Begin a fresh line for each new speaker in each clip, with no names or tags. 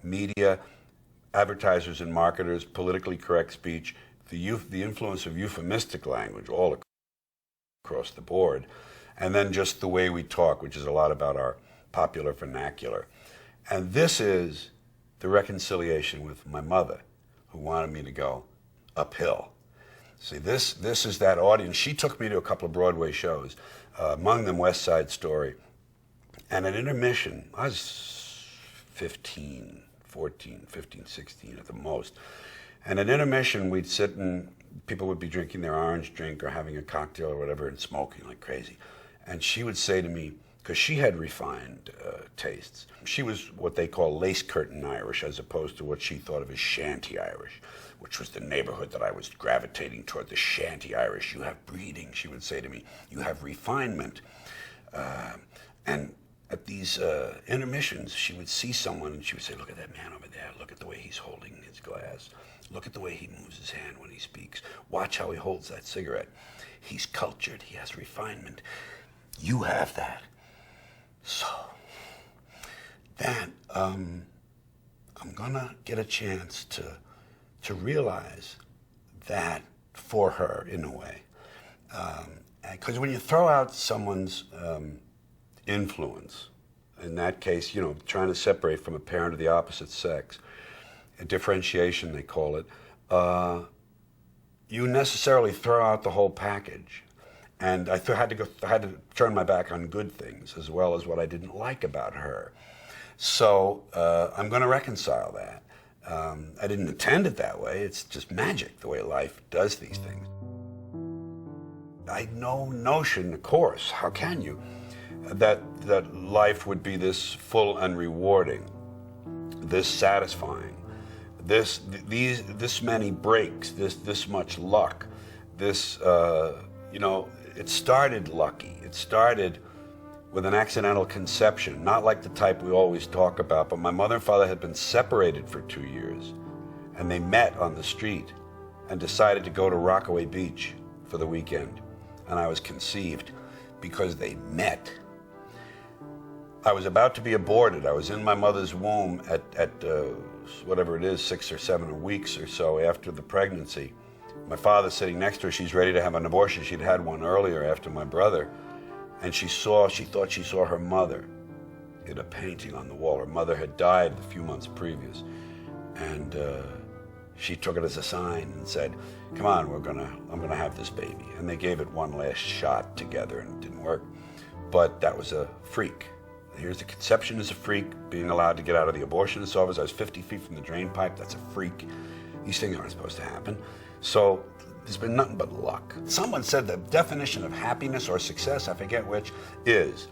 media, advertisers and marketers, politically correct speech, the influence of euphemistic language all across the board, and then just the way we talk, which is a lot about our popular vernacular. And this is the reconciliation with my mother, who wanted me to go uphill. See, this is that audience. She took me to a couple of Broadway shows, among them West Side Story. And at intermission, I was 15, 16 at the most. And at intermission, we'd sit and people would be drinking their orange drink or having a cocktail or whatever and smoking like crazy. And she would say to me, because she had refined tastes, she was what they call lace curtain Irish as opposed to what she thought of as shanty Irish, which was the neighborhood that I was gravitating toward, the shanty Irish. You have breeding, she would say to me. You have refinement. And at these intermissions, she would see someone and she would say, look at that man over there. Look at the way he's holding his glass. Look at the way he moves his hand when he speaks. Watch how he holds that cigarette. He's cultured. He has refinement. You have that. So that I'm gonna get a chance to realize that for her in a way, because when you throw out someone's influence, in that case, you know, trying to separate from a parent of the opposite sex, a differentiation they call it, you necessarily throw out the whole package. And I had to turn my back on good things as well as what I didn't like about her. So I'm going to reconcile that. I didn't intend it that way. It's just magic, the way life does these things. I had no notion, of course, how can you, that life would be this full and rewarding, this satisfying, this many breaks, this much luck, this, you know, it started lucky. It started with an accidental conception, not like the type we always talk about, but my mother and father had been separated for 2 years, and they met on the street and decided to go to Rockaway Beach for the weekend. And I was conceived because they met. I was about to be aborted. I was in my mother's womb at whatever it is, 6 or 7 weeks or so after the pregnancy. My father's sitting next to her. She's ready to have an abortion. She'd had one earlier after my brother. And she thought she saw her mother in a painting on the wall. Her mother had died a few months previous. And she took it as a sign and said, come on, I'm gonna have this baby. And they gave it one last shot together and it didn't work. But that was a freak. Here's the conception as a freak, being allowed to get out of the abortionist's office. I was 50 feet from the drain pipe. That's a freak. These things aren't supposed to happen. So there's been nothing but luck. Someone said the definition of happiness or success, I forget which, is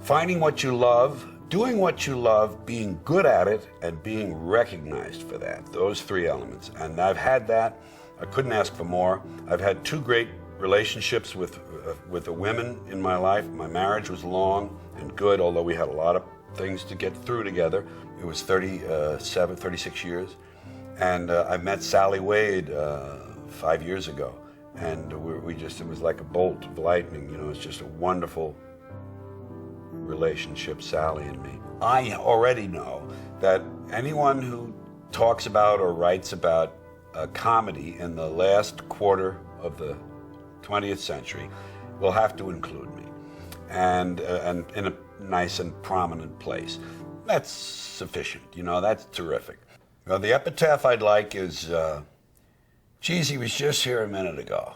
finding what you love, doing what you love, being good at it, and being recognized for that. Those 3 elements. And I've had that. I couldn't ask for more. I've had 2 great relationships with the women in my life. My marriage was long and good, although we had a lot of things to get through together. It was 36 years. And I met Sally Wade 5 years ago, and it was like a bolt of lightning. You know, it's just a wonderful relationship, Sally and me. I already know that anyone who talks about or writes about comedy in the last quarter of the 20th century will have to include me, and in a nice and prominent place. That's sufficient, you know, that's terrific. Well, the epitaph I'd like is, geez, he was just here a minute ago.